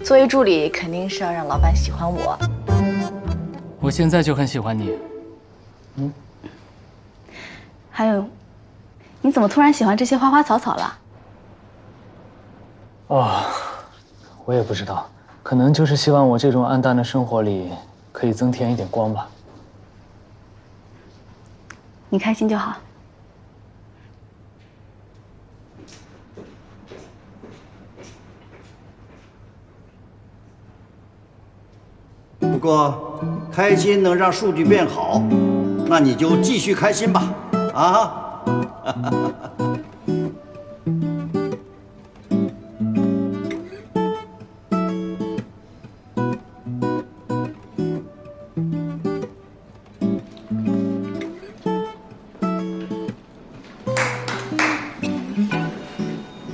作为助理，肯定是要让老板喜欢我。我现在就很喜欢你。还有，你怎么突然喜欢这些花花草草了？哦，我也不知道，可能就是希望我这种暗淡的生活里可以增添一点光吧。你开心就好。不过，开心能让数据变好，那你就继续开心吧，啊！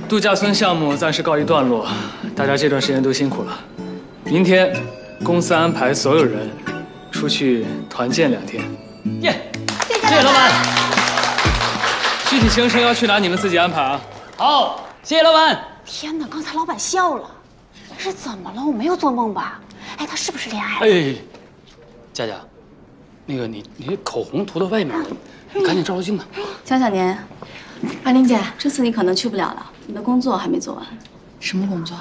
度假村项目暂时告一段落，大家这段时间都辛苦了。明天，公司安排所有人出去团建2天。耶！谢谢老板。具体行程要去哪，你们自己安排啊。好，谢谢老板。天哪，刚才老板笑了，是怎么了？我没有做梦吧？哎，他是不是恋爱了？哎，佳佳，那个你口红涂到外面了，你赶紧照照镜子。江小年，安玲姐，这次你可能去不了了，你的工作还没做完。什么工作？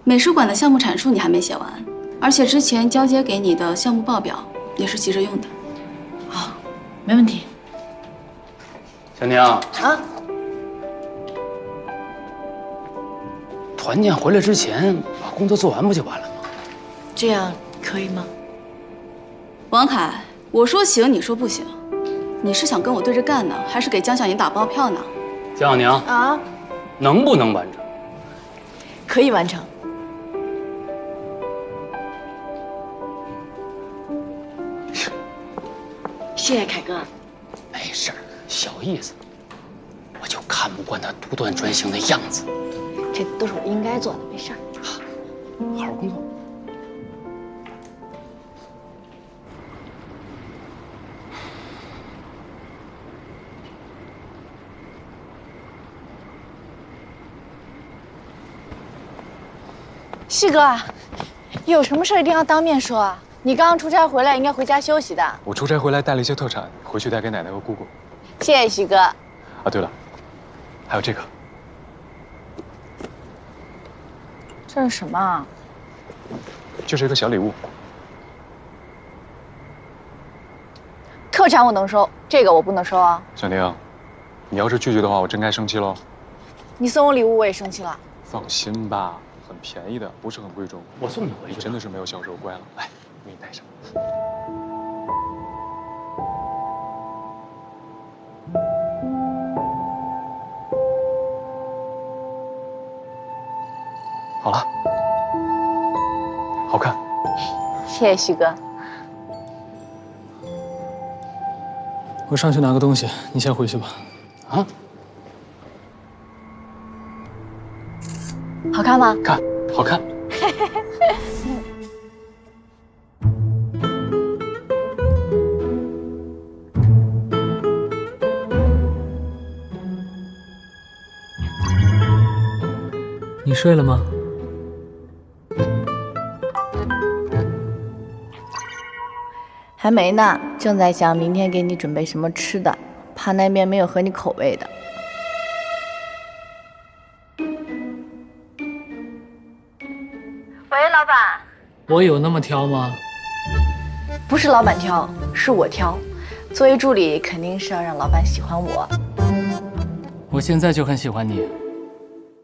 美术馆的项目阐述你还没写完，而且之前交接给你的项目报表也是急着用的。好，没问题。小宁啊，团建回来之前把工作做完不就完了吗？这样可以吗？王凯，我说行，你说不行，你是想跟我对着干呢，还是给江小宁打包票呢？江小宁啊，能不能完成？可以完成。谢谢凯哥。没事儿，小意思。我就看不惯他独断专行的样子。这都是我应该做的，没事儿。好好工作。西哥，有什么事一定要当面说啊！你刚刚出差回来，应该回家休息的。我出差回来带了一些特产，回去带给奶奶和姑姑。谢谢西哥。啊，对了，还有这个，这是什么啊？就是一个小礼物。特产我能收，这个我不能收啊！小宁，你要是拒绝的话，我真该生气喽。你送我礼物，我也生气了。放心吧，很便宜的，不是很贵重。我送你回去。真的是没有小时候乖了。来，给你带上。好了，好看。谢谢西哥。我上去拿个东西，你先回去吧。啊？好看吗？看，好看。你睡了吗？还没呢，正在想明天给你准备什么吃的，怕那边没有合你口味的。喂，老板。我有那么挑吗？不是老板挑，是我挑。作为助理，肯定是要让老板喜欢我。我现在就很喜欢你。